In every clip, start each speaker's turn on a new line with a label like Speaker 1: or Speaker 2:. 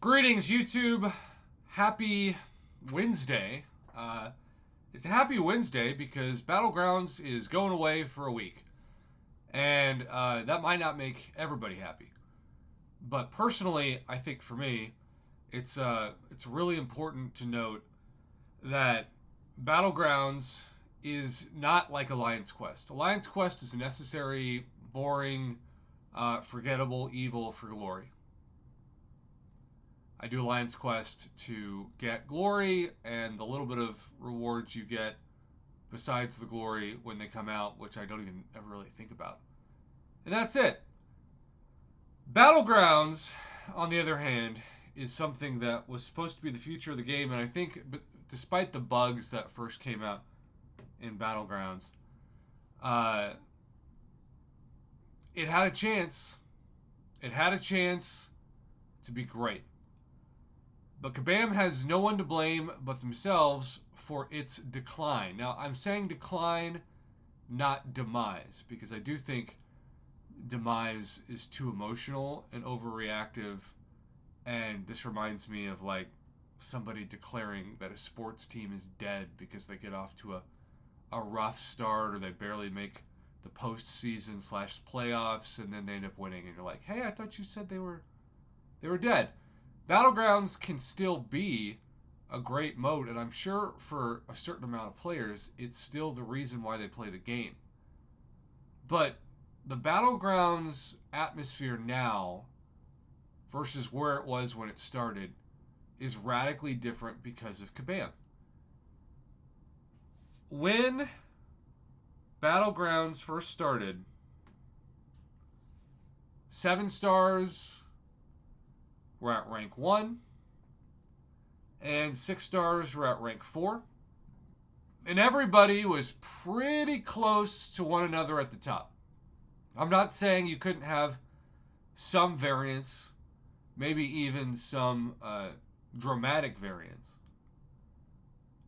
Speaker 1: Greetings, YouTube. Happy Wednesday. It's a happy Wednesday because Battlegrounds is going away for a week. And that might not make everybody happy. But personally, I think for me, it's really important to note that Battlegrounds is not like Alliance Quest. Alliance Quest is necessary, boring, forgettable, evil for glory. I do Alliance Quest to get glory and the little bit of rewards you get besides the glory when they come out, which I don't even ever really think about. And that's it. Battlegrounds, on the other hand, is something that was supposed to be the future of the game, and I think despite the bugs that first came out in Battlegrounds, it had a chance. It had a chance to be great. But Kabam has no one to blame but themselves for its decline. Now, I'm saying decline, not demise, because I do think demise is too emotional and overreactive, and this reminds me of like somebody declaring that a sports team is dead because they get off to a rough start or they barely make the postseason / playoffs, and then they end up winning, and you're like, hey, I thought you said they were dead. Battlegrounds can still be a great mode, and I'm sure for a certain amount of players, it's still the reason why they play the game. But the Battlegrounds atmosphere now versus where it was when it started is radically different because of Kabam. When Battlegrounds first started, 7 stars were at rank 1, and 6 stars were at rank 4. And everybody was pretty close to one another at the top. I'm not saying you couldn't have some variance, maybe even some dramatic variance.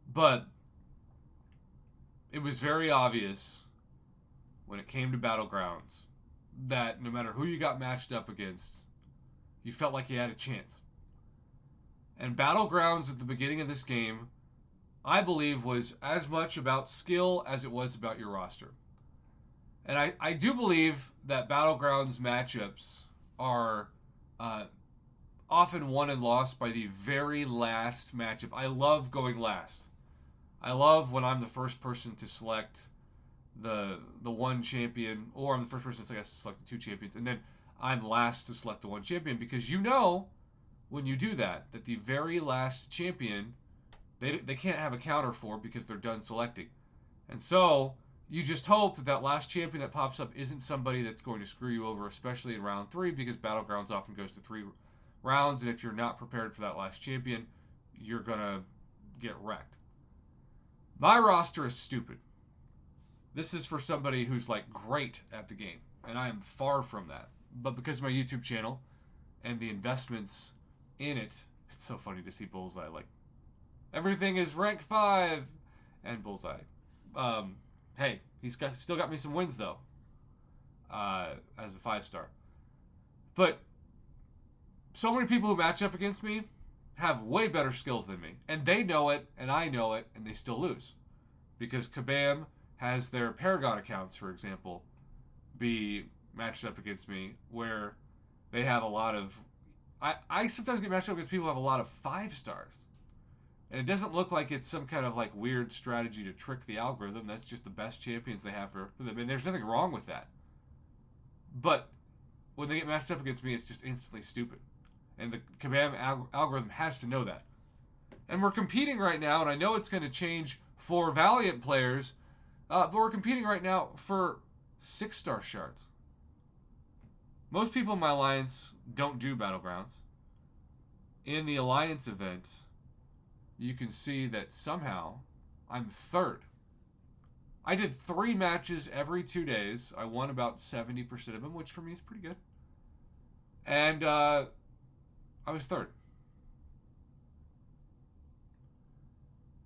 Speaker 1: But it was very obvious when it came to Battlegrounds that no matter who you got matched up against, you felt like you had a chance. And Battlegrounds at the beginning of this game, I believe, was as much about skill as it was about your roster. And I do believe that Battlegrounds matchups are often won and lost by the very last matchup. I love going last. I love when I'm the first person to select the one champion, or I'm the first person to select the 2 champions, and then I'm last to select the 1 champion, because you know when you do that the very last champion they can't have a counter for because they're done selecting. And so you just hope that last champion that pops up isn't somebody that's going to screw you over, especially in round 3, because Battlegrounds often goes to 3 rounds, and if you're not prepared for that last champion, you're going to get wrecked. My roster is stupid. This is for somebody who's like great at the game, and I am far from that. But because of my YouTube channel and the investments in it, it's so funny to see Bullseye. Like, everything is rank 5 and Bullseye. Hey, still got me some wins, though, as a 5-star. But so many people who match up against me have way better skills than me. And they know it, and I know it, and they still lose. Because Kabam has their Paragon accounts, for example, be matched up against me, where they have a lot of... I sometimes get matched up against people who have a lot of 5 stars. And it doesn't look like it's some kind of like weird strategy to trick the algorithm. That's just the best champions they have for them. And there's nothing wrong with that. But when they get matched up against me, it's just instantly stupid. And the Kabam algorithm has to know that. And we're competing right now, and I know it's going to change for Valiant players, but we're competing right now for 6-star shards. Most people in my alliance don't do Battlegrounds. In the alliance event, you can see that somehow I'm 3rd. I did 3 matches every 2 days. I won about 70% of them, which for me is pretty good. And I was 3rd.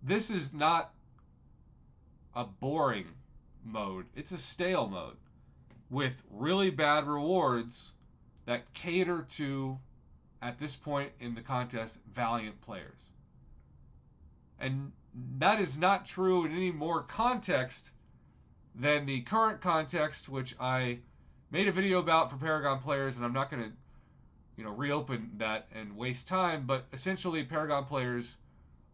Speaker 1: This is not a boring mode. It's a stale mode with really bad rewards that cater to at this point in the contest, valiant players. And that is not true in any more context than the current context, which I made a video about for Paragon players, and I'm not going to reopen that and waste time, but essentially Paragon players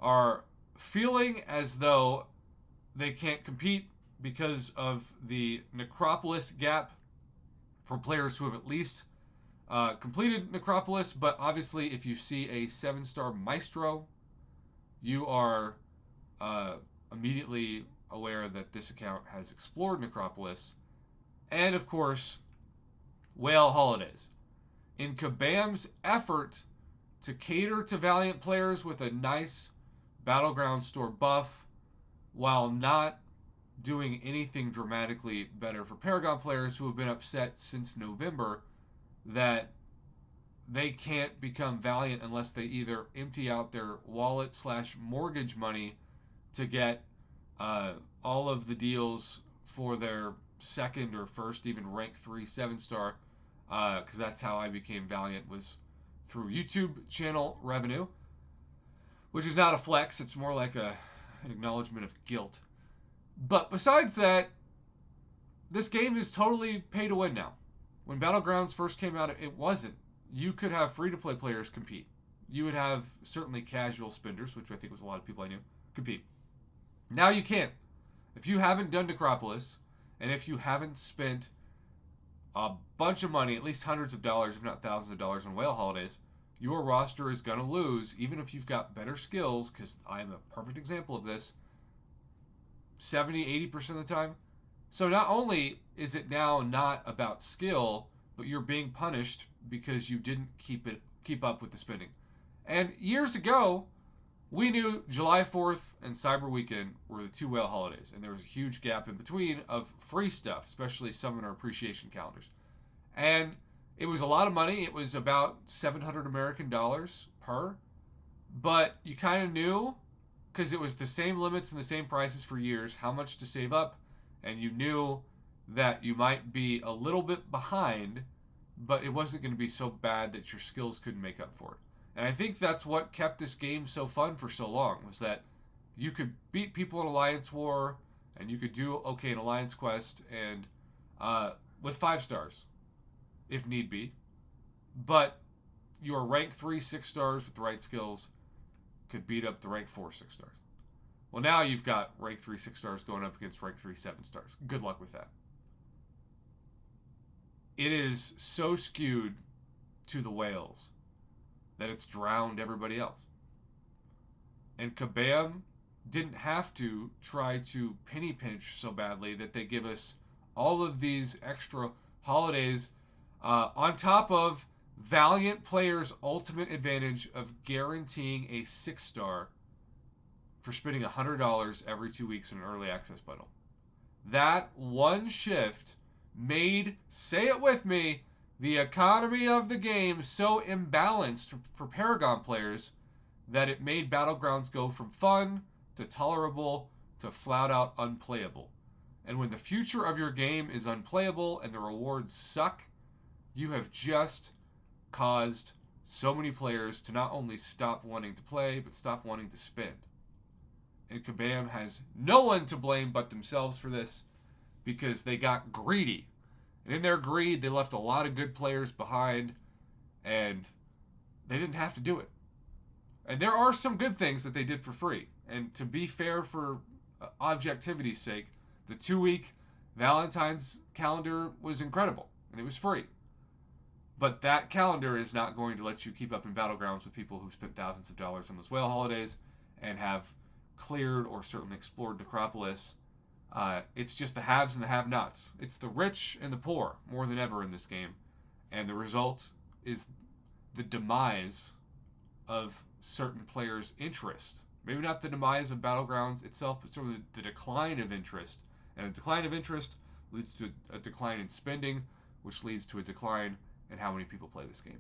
Speaker 1: are feeling as though they can't compete because of the Necropolis gap for players who have at least completed Necropolis. But obviously, if you see a 7-star Maestro, you are immediately aware that this account has explored Necropolis. And of course, Whale Holidays. In Kabam's effort to cater to Valiant players with a nice Battleground store buff, while not doing anything dramatically better for Paragon players who have been upset since November that they can't become Valiant unless they either empty out their wallet/mortgage money to get all of the deals for their second or first even rank 3 7-star, because that's how I became Valiant, was through YouTube channel revenue, which is not a flex. It's more like an acknowledgement of guilt. But besides that, this game is totally pay to win now. When Battlegrounds first came out, it wasn't. You could have free-to-play players compete. You would have certainly casual spenders, which I think was a lot of people I knew, compete. Now you can't. If you haven't done Necropolis, and if you haven't spent a bunch of money, at least hundreds of dollars, if not thousands of dollars on Whale Holidays, your roster is going to lose, even if you've got better skills, because I am a perfect example of this, 70-80% of the time. So not only is it now not about skill, but you're being punished because you didn't keep up with the spending. And years ago, we knew July 4th and Cyber Weekend were the 2 Whale Holidays, and there was a huge gap in between of free stuff, especially Summoner Appreciation Calendars. And it was a lot of money. It was about 700 American dollars per, but you kind of knew, because it was the same limits and the same prices for years, how much to save up, and you knew that you might be a little bit behind, but it wasn't going to be so bad that your skills couldn't make up for it. And I think that's what kept this game so fun for so long, was that you could beat people in Alliance War, and you could do okay in Alliance Quest, and with 5 stars, if need be. But your rank 3 6 stars with the right skills could beat up the rank 4 6 stars. Well, now you've got rank 3 6 stars going up against rank 3 7 stars. Good luck with that. It is so skewed to the whales that it's drowned everybody else. And Kabam didn't have to try to penny pinch so badly that they give us all of these extra holidays on top of Valiant players' ultimate advantage of guaranteeing a 6-star for spending $100 every 2 weeks in an early access bundle. That one shift made, say it with me, the economy of the game so imbalanced for Paragon players that it made Battlegrounds go from fun to tolerable to flat out unplayable. And when the future of your game is unplayable and the rewards suck, you have just caused so many players to not only stop wanting to play, but stop wanting to spend. And Kabam has no one to blame but themselves for this, because they got greedy. And in their greed, they left a lot of good players behind, and they didn't have to do it. And there are some good things that they did for free. And to be fair, for objectivity's sake, the 2-week Valentine's calendar was incredible, and it was free. But that calendar is not going to let you keep up in Battlegrounds with people who've spent thousands of dollars on those Whale Holidays and have cleared or certainly explored Necropolis. It's just the haves and the have-nots. It's the rich and the poor more than ever in this game. And the result is the demise of certain players' interest. Maybe not the demise of Battlegrounds itself, but sort of the decline of interest. And a decline of interest leads to a decline in spending, which leads to a decline in how many people play this game.